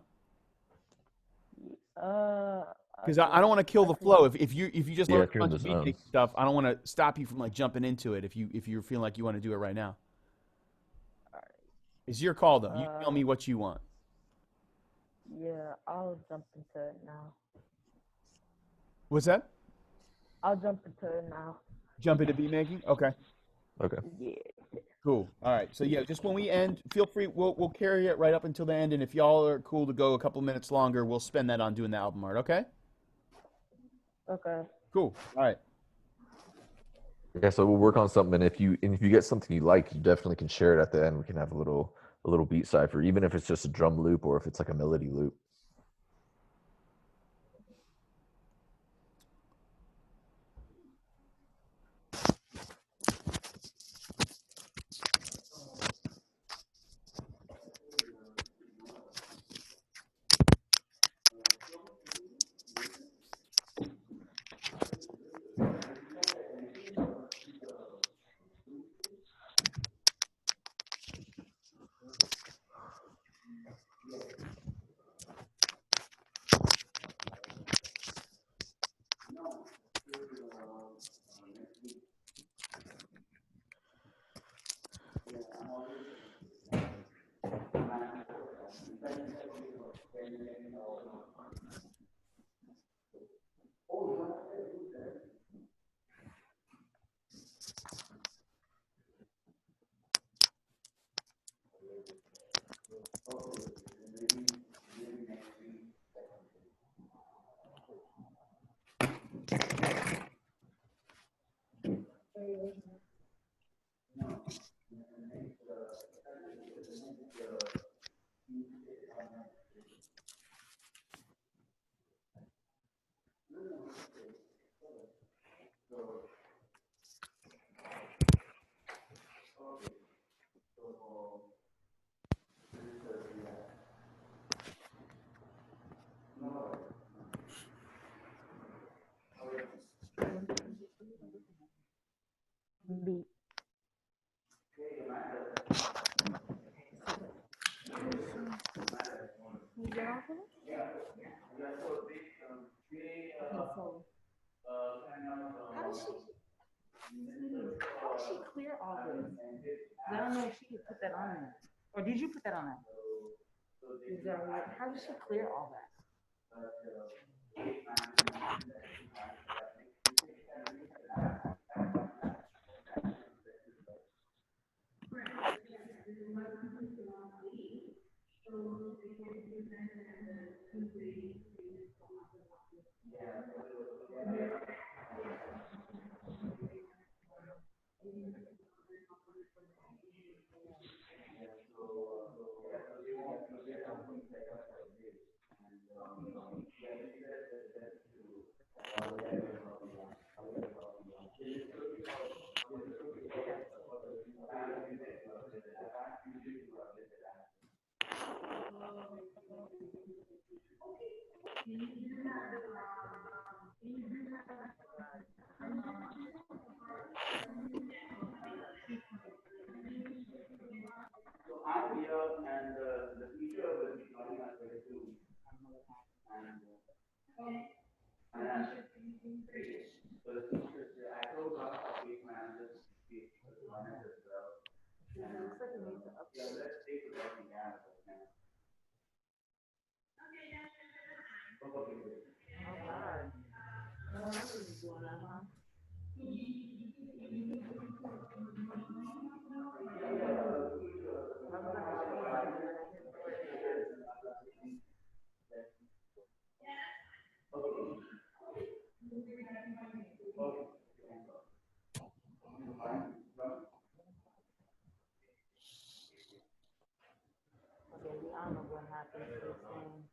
Because I don't want to kill the flow. If you just learn a bunch of beat making stuff, I don't want to stop you from like jumping into it. If you're feeling like you want to do it right now, it's your call though. You tell me what you want. Yeah, I'll jump into it now. What's that? I'll jump into it now. Jump into beat making? Okay. Okay. Yeah. Cool. All right. So yeah, just when we end, feel free. We'll carry it right up until the end, and if y'all are cool to go a couple minutes longer, we'll spend that on doing the album art. Okay. Okay. Cool. All right. Yeah, so we'll work on something, and if you get something you like, you definitely can share it at the end. We can have a little beat cipher, even if it's just a drum loop or if it's like a melody loop. Beat. Can you get off of it? Okay, so how does she clear all this? 'Cause I don't know if she could put that on there. Or did you put that on there? How does she clear all that? I don't know what happened to this thing.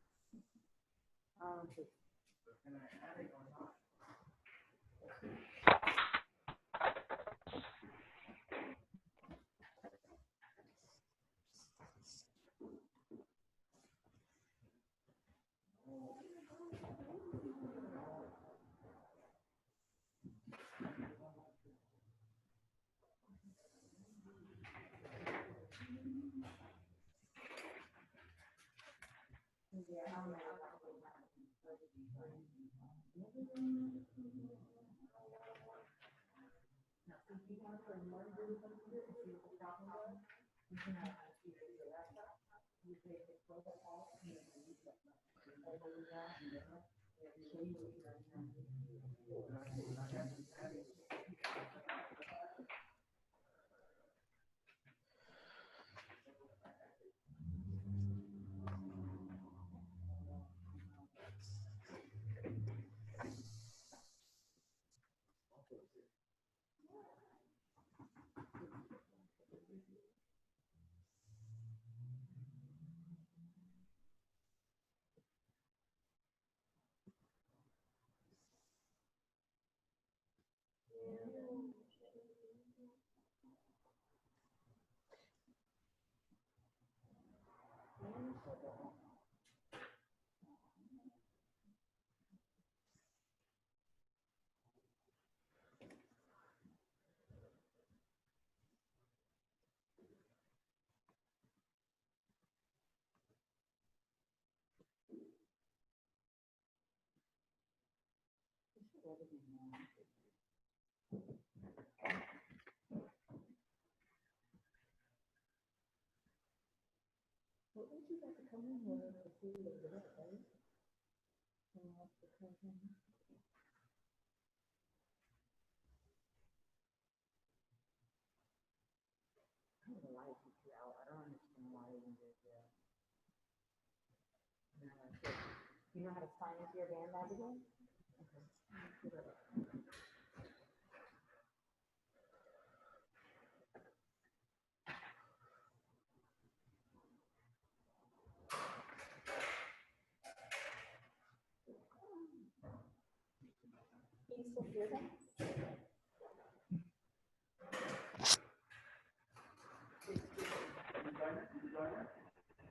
You know how to sign into your band lab again? Can you still hear them?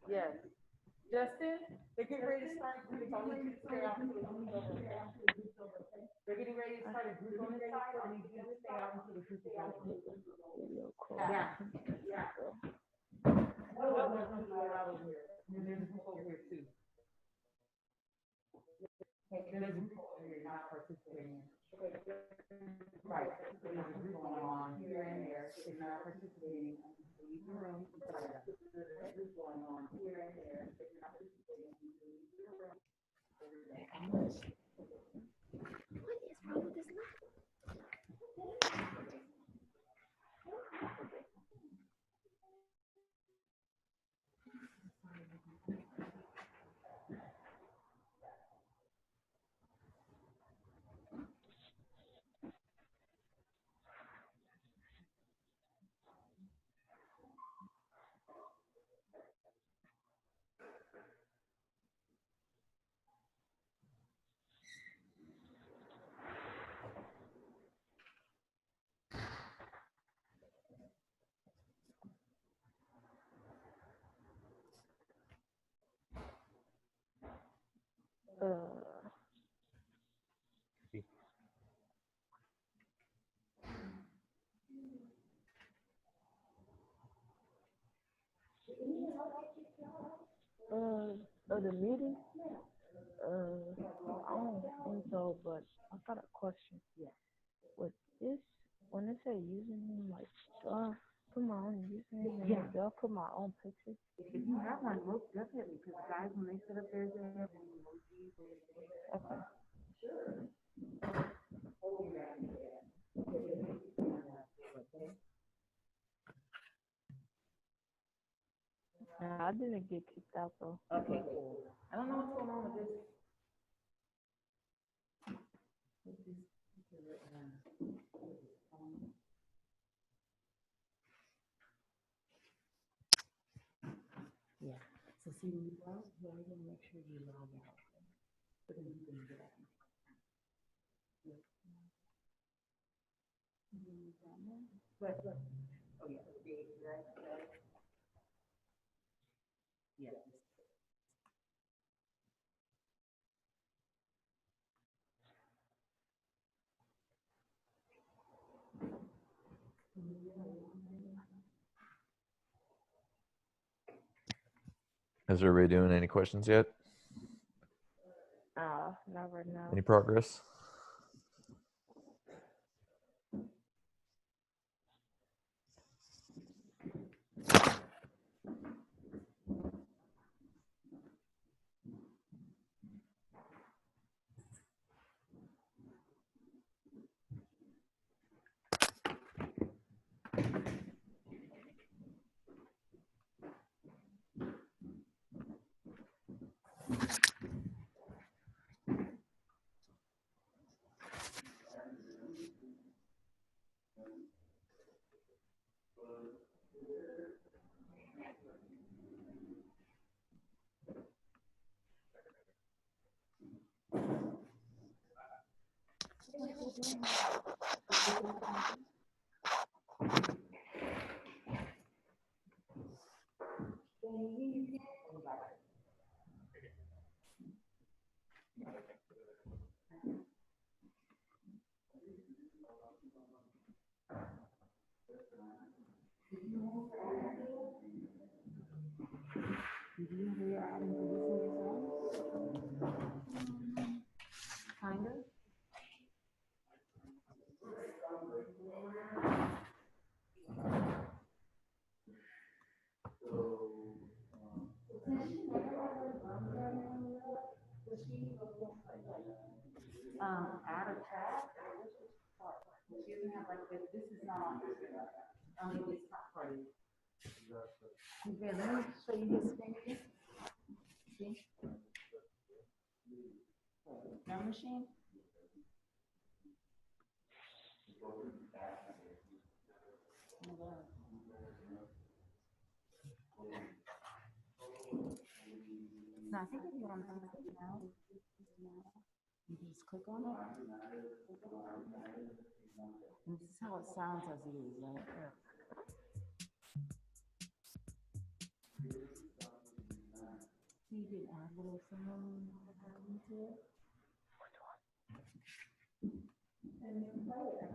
Yes. Justin, they're getting ready to start groups. I'll need you to stay out until the group over. They're getting ready to start a group on this side. I need you to stay out until the group is over. Yeah. Yeah. Oh, there's a group over here. There's a group over here too. Hey, there's a group over here you're not participating in. Right. So there's a group going on here and there. If you're not participating, leave the room. There's a group going on here and there. If you're not participating, leave the room. The meeting? I don't think so, but I got a question. Yeah. With this, when it say username, like, do I put my own username? Yeah. Do I put my own picture? If you have one, most definitely, because guys, when they set up theirs, they have emojis. Okay. Nah, I didn't get kicked out though. Okay, cool. I don't know what's going on with this. Yeah. So see, when you browse, you always want to make sure you log out. So then you can get out. But, oh yeah, right. Yeah. Is everybody doing any questions yet? Not right now. Any progress? Kind of. Add a track. She doesn't have like this. This is not this top part. Okay, let me show you this thing again. See? Drum machine. No, I think it's what I'm thinking now. You can just click on it. And this is how it sounds as it is, right? So you can add little sound into it. And then play it.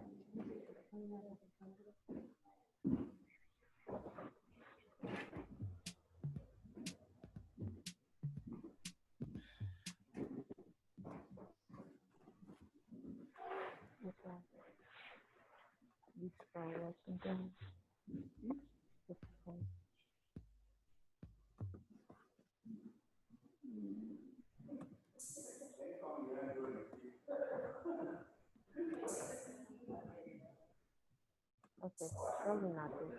You scroll up and down. Okay, probably not this.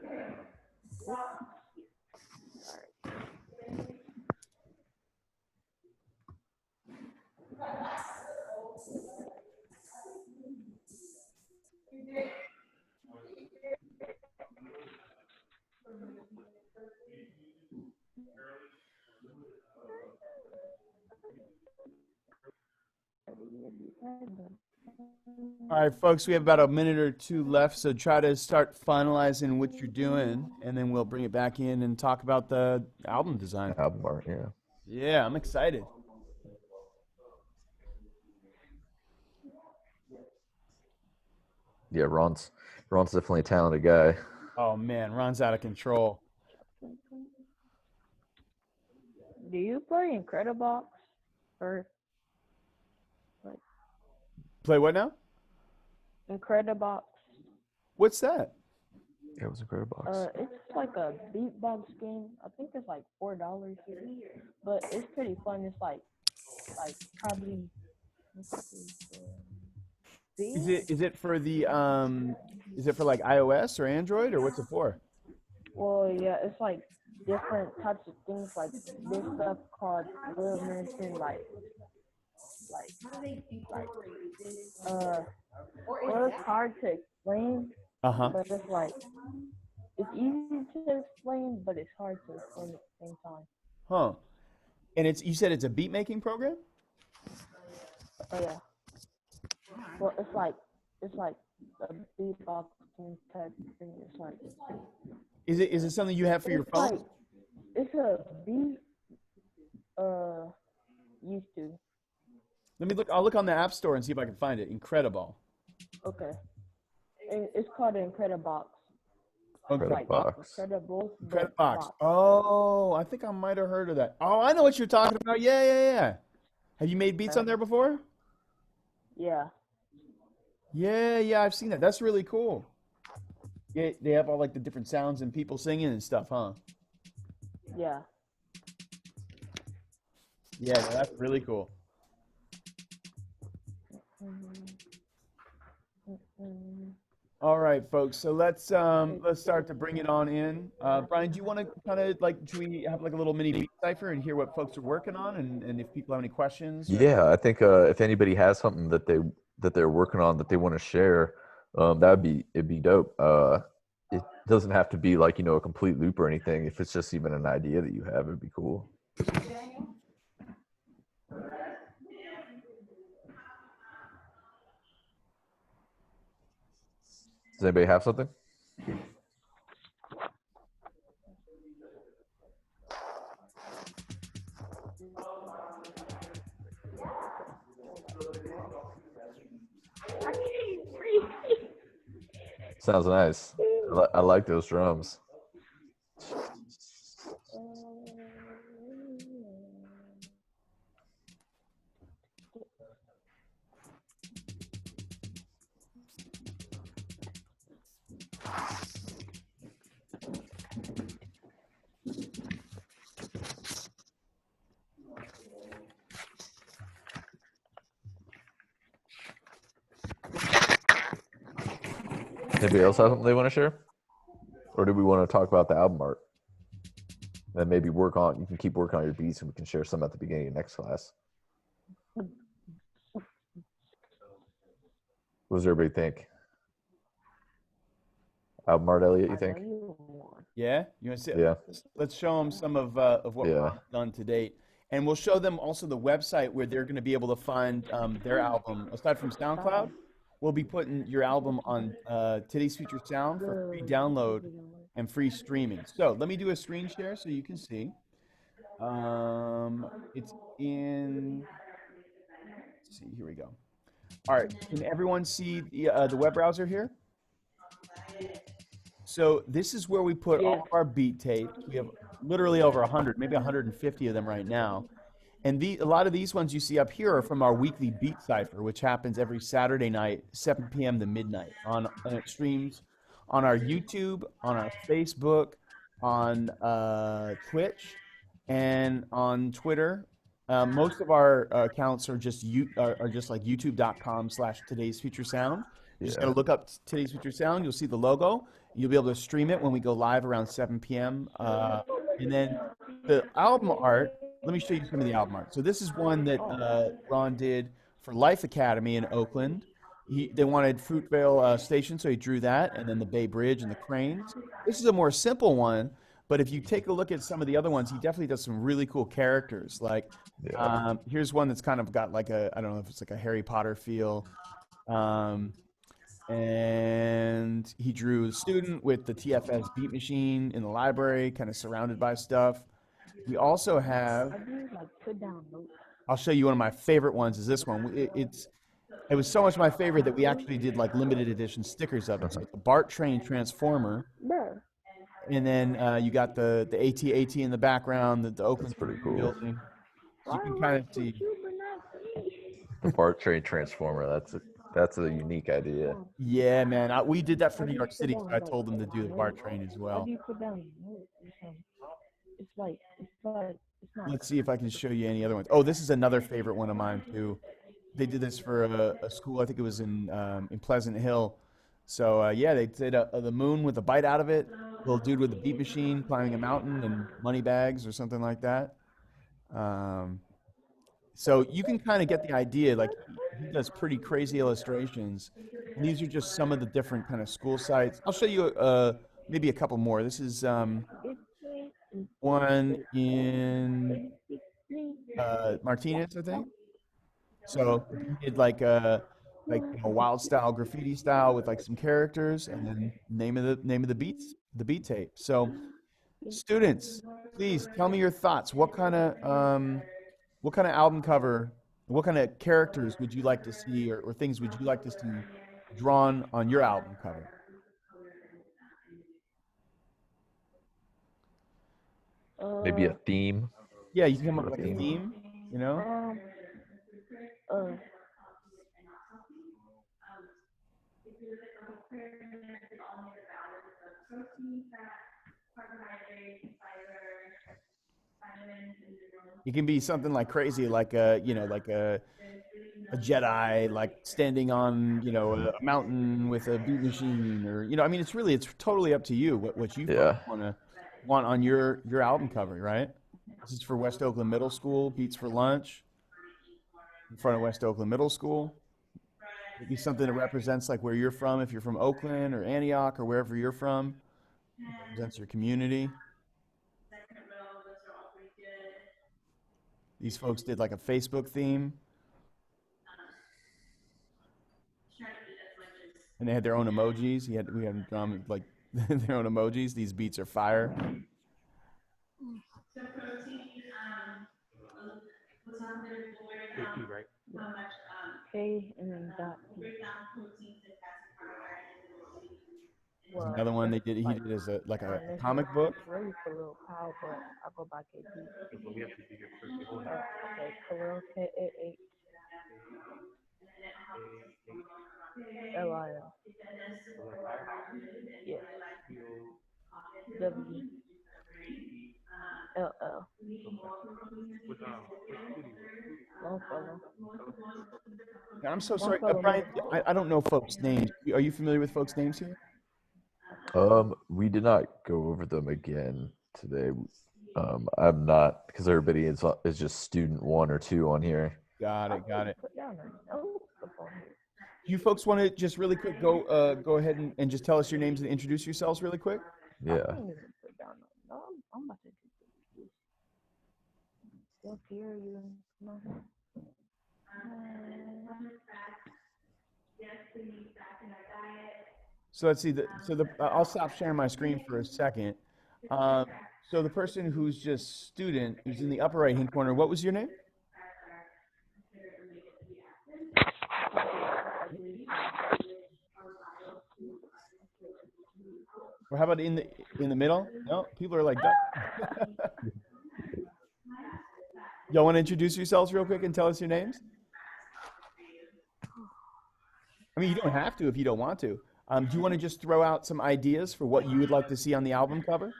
Sorry. All right, folks, we have about a minute or two left, so try to start finalizing what you're doing, and then we'll bring it back in and talk about the album design. Album art, yeah. Yeah, I'm excited. Yeah, Ron's definitely a talented guy. Oh, man, Ron's out of control. Do you play Incredibox? Or like Play what now? Incredibox? What's that? Yeah, it was a great box. It's like a beatbox game. I think it's like $4 here, but it's pretty fun. It's like probably. Is it for the is it for like iOS or Android, or what's it for? Well, yeah, it's like different types of things. Like this stuff called Will Mention, well, it's hard to explain, but it's like it's easy to explain, but it's hard to explain at the same time. Huh. And you said it's a beat making program? Oh yeah. Well, it's like a beatboxing type thing. It's like. Is it something you have for your phone? Like, it's a beat. Used to. Let me look. I'll look on the App Store and see if I can find it. Incredible. Okay. It's called Incredibox. Incredibox. Incredibox. Oh, I think I might have heard of that. Oh, I know what you're talking about. Yeah. Have you made beats on there before? Yeah. Yeah, I've seen that. That's really cool. Yeah, they have all like the different sounds and people singing and stuff, huh? Yeah. Yeah, that's really cool. All right, folks. So let's start to bring it on in. Brian, do you want to kind of like, should we have like a little mini beat cipher and hear what folks are working on, and if people have any questions? Yeah, I think if anybody has something that they're working on that they want to share, it'd be dope. doesn't have to be like, a complete loop or anything. If it's just even an idea that you have, it'd be cool. Does anybody have something? I can't breathe. Sounds nice. I like those drums. Anybody else have something they want to share? Or do we want to talk about the album art? And maybe you can keep working on your beats and we can share some at the beginning of next class. What does everybody think? Album art, Elliot, you think? Yeah, you want to see? Yeah. Let's show them some of what Yeah. we've done to date, and we'll show them also the website where they're going to be able to find their album. Aside from SoundCloud, we'll be putting your album on Today's Future Sound for free download and free streaming. So let me do a screen share so you can see. It's in. Let's see, here we go. All right, can everyone see the web browser here? So this is where we put all of our beat tapes. We have literally over 100, maybe 150 of them right now. And a lot of these ones you see up here are from our weekly beat cipher, which happens every Saturday night, 7 p.m. to midnight and it streams on our YouTube, on our Facebook, on Twitch, and on Twitter. Most of our accounts are just like youtube.com/Today's Future Sound. You just got to look up Today's Future Sound. You'll see the logo. You'll be able to stream it when we go live around 7 p.m. And then the album art, let me show you some of the album art. So this is one that Ron did for Life Academy in Oakland. They wanted Fruitvale Station, so he drew that, and then the Bay Bridge and the cranes. This is a more simple one, but if you take a look at some of the other ones, he definitely does some really cool characters. Like, here's one that's kind of got like I don't know if it's like a Harry Potter feel. And he drew a student with the TFS beat machine in the library, kind of surrounded by stuff. We also have, I'll show you one of my favorite ones is this one. It was so much my favorite that we actually did like limited edition stickers of it. So it's a BART train transformer. And then you got the AT in the background, the Oakland pretty cool building. So you can kind of see the BART train transformer. That's a unique idea. Yeah, man. We did that for New York City. So I told them to do the BART train as well. Let's see if I can show you any other ones. Oh, this is another favorite one of mine too. They did this for a school. I think it was in Pleasant Hill. So yeah, they did the moon with a bite out of it. Little dude with a beat machine climbing a mountain and money bags or something like that. So you can kind of get the idea. Like he does pretty crazy illustrations. And these are just some of the different kind of school sites. I'll show you maybe a couple more. This is one in Martinez, I think. So he did like a wild style graffiti style with like some characters and then name of the beat tape. So students, please tell me your thoughts. What kind of album cover, what kind of characters would you like to see or things would you like to see drawn on your album cover? Maybe a theme. Yeah, you can come up with like a theme, you know? It can be something like crazy, like a Jedi, like standing on, a mountain with a beat machine, or I mean, it's totally up to you what you want on your album cover, right? This is for West Oakland Middle School, Beats for Lunch, in front of West Oakland Middle School. It'd be something that represents like where you're from, if you're from Oakland or Antioch or wherever you're from. Represents your community. These folks did like a Facebook theme. And they had their own emojis. We had like their own emojis. These beats are fire. Right. K and then dot P. Well, Another one they did. He like, did as a this comic is book. really for Lil Pal, but I go by KP. But we have to dig it first. Okay, Khalil K-A-H L-I-L. Yeah. W L-L. What studio? Longfellow. I'm so sorry, Longfellow Brian. Middle School. I don't know folks' names. Are you familiar with folks' names here? We did not go over them again today. I'm not, because everybody is just student 1 or 2 on here. Got it. Put down a note upon here. You folks want to just really quick go ahead and just tell us your names and introduce yourselves really quick? Yeah. I can't even put down no. I'm about to do this. Still here, you know. So let's see. I'll stop sharing my screen for a second. So the person who's just student, who's in the upper right hand corner, what was your name? Or how about in the middle? No, people are like that. Y'all want to introduce yourselves real quick and tell us your names? I mean, you don't have to if you don't want to. Do you want to just throw out some ideas for what you would like to see on the album cover?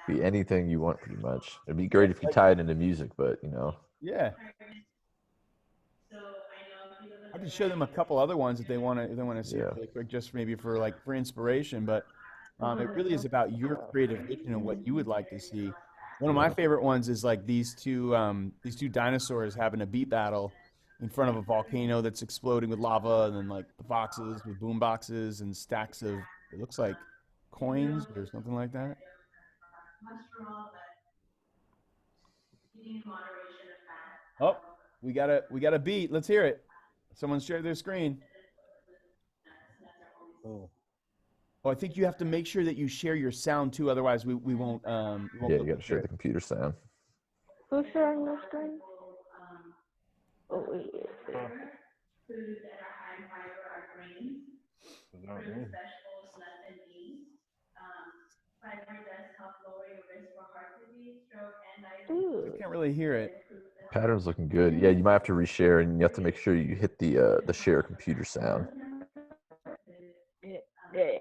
Be anything you want, pretty much. It'd be great if you tie it into music, but you know. Yeah. I can show them a couple other ones if they want to see it really quick, just maybe for inspiration. But it really is about your creative vision and what you would like to see. One of my favorite ones is like these two dinosaurs having a beat battle in front of a volcano that's exploding with lava, and then like the boxes with boom boxes and stacks of, it looks like coins or something like that. Oh, we got a beat. Let's hear it. Someone share their screen. Oh, Oh, I think you have to make sure that you share your sound too, otherwise we won't. Yeah, you got to share the computer sound. Who's sharing your screen? Oh, wait. not me. Dude. I can't really hear it. Pattern's looking good. Yeah, you might have to reshare, and you have to make sure you hit the share computer sound. Yeah.